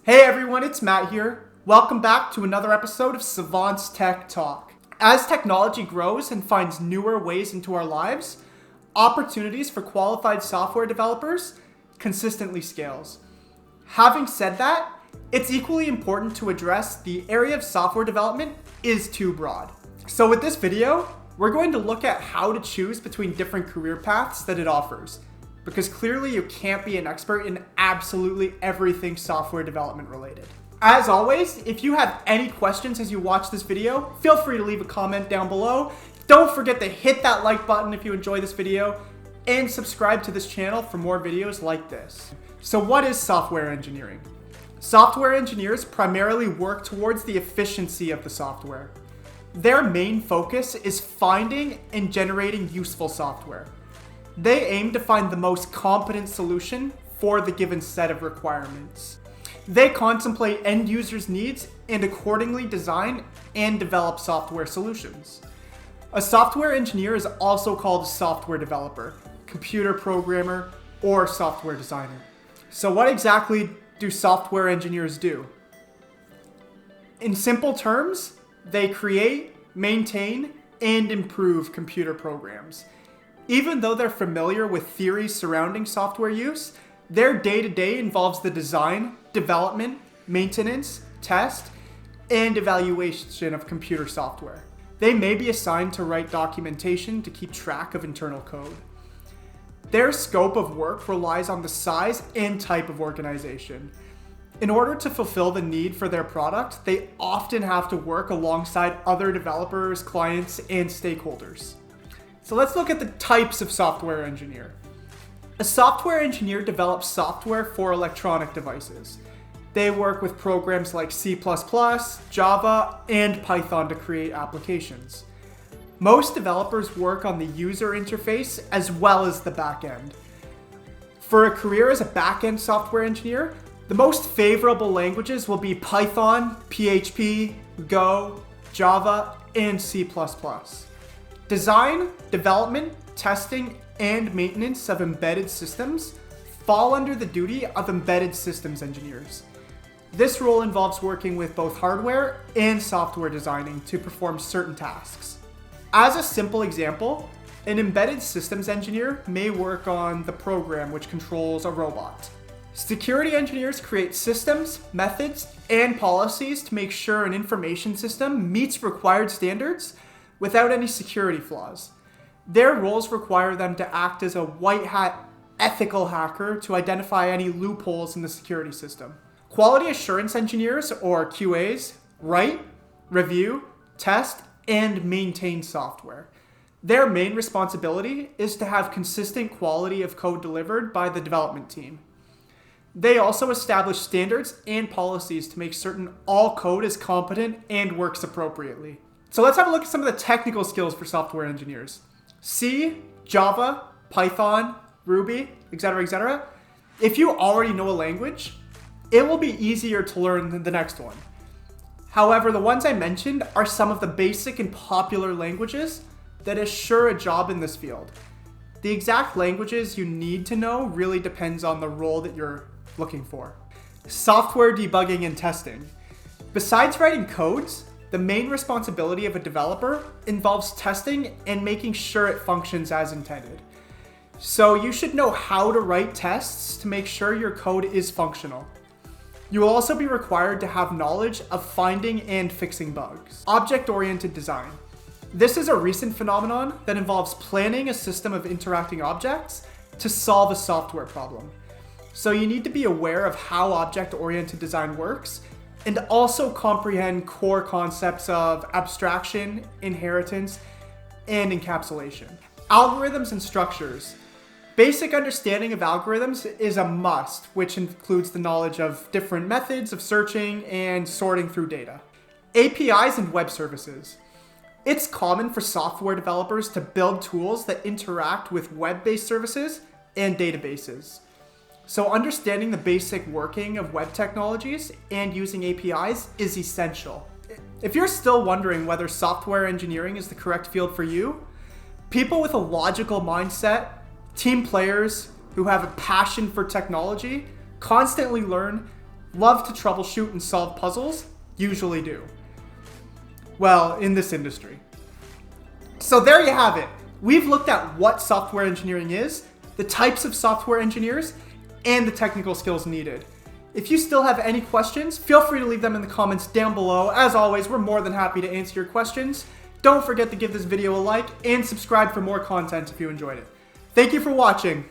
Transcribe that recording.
Hey everyone, it's Matt here. Welcome back to another episode of Savant's Tech Talk. As technology grows and finds newer ways into our lives, opportunities for qualified software developers consistently scales. Having said that, it's equally important to address the area of software development is too broad. So with this video, we're going to look at how to choose between different career paths that it offers, because clearly you can't be an expert in absolutely everything software development related. As always, if you have any questions as you watch this video, feel free to leave a comment down below. Don't forget to hit that like button if you enjoy this video, and subscribe to this channel for more videos like this. So what is software engineering? Software engineers primarily work towards the efficiency of the software. Their main focus is finding and generating useful software. They aim to find the most competent solution for the given set of requirements. They contemplate end users' needs and accordingly design and develop software solutions. A software engineer is also called a software developer, computer programmer, or software designer. So what exactly do software engineers do? In simple terms, they create, maintain, and improve computer programs. Even though they're familiar with theories surrounding software use, their day-to-day involves the design, development, maintenance, test, and evaluation of computer software. They may be assigned to write documentation to keep track of internal code. Their scope of work relies on the size and type of organization. In order to fulfill the need for their product, they often have to work alongside other developers, clients, and stakeholders. So let's look at the types of software engineer. A software engineer develops software for electronic devices. They work with programs like C++, Java, and Python to create applications. Most developers work on the user interface as well as the back end. For a career as a back-end software engineer, the most favorable languages will be Python, PHP, Go, Java, and C++. Design, development, testing, and maintenance of embedded systems fall under the duty of embedded systems engineers. This role involves working with both hardware and software designing to perform certain tasks. As a simple example, an embedded systems engineer may work on the program which controls a robot. Security engineers create systems, methods, and policies to make sure an information system meets required standards without any security flaws. Their roles require them to act as a white hat ethical hacker to identify any loopholes in the security system. Quality assurance engineers, or QAs, write, review, test, and maintain software. Their main responsibility is to have consistent quality of code delivered by the development team. They also establish standards and policies to make certain all code is competent and works appropriately. So let's have a look at some of the technical skills for software engineers. C, Java, Python, Ruby, etc., etc. If you already know a language, it will be easier to learn than the next one. However, the ones I mentioned are some of the basic and popular languages that assure a job in this field. The exact languages you need to know really depends on the role that you're looking for. Software debugging and testing. Besides writing codes, the main responsibility of a developer involves testing and making sure it functions as intended. So you should know how to write tests to make sure your code is functional. You will also be required to have knowledge of finding and fixing bugs. Object-oriented design. This is a recent phenomenon that involves planning a system of interacting objects to solve a software problem. So you need to be aware of how object-oriented design works and also comprehend core concepts of abstraction, inheritance, and encapsulation. Algorithms and structures. Basic understanding of algorithms is a must, which includes the knowledge of different methods of searching and sorting through data. APIs and web services. It's common for software developers to build tools that interact with web-based services and databases. So understanding the basic working of web technologies and using APIs is essential. If you're still wondering whether software engineering is the correct field for you, people with a logical mindset, team players who have a passion for technology, constantly learn, love to troubleshoot and solve puzzles usually do. Well, in this industry. So there you have it. We've looked at what software engineering is, the types of software engineers, and the technical skills needed. If you still have any questions, feel free to leave them in the comments down below. As always, we're more than happy to answer your questions. Don't forget to give this video a like and subscribe for more content if you enjoyed it. Thank you for watching.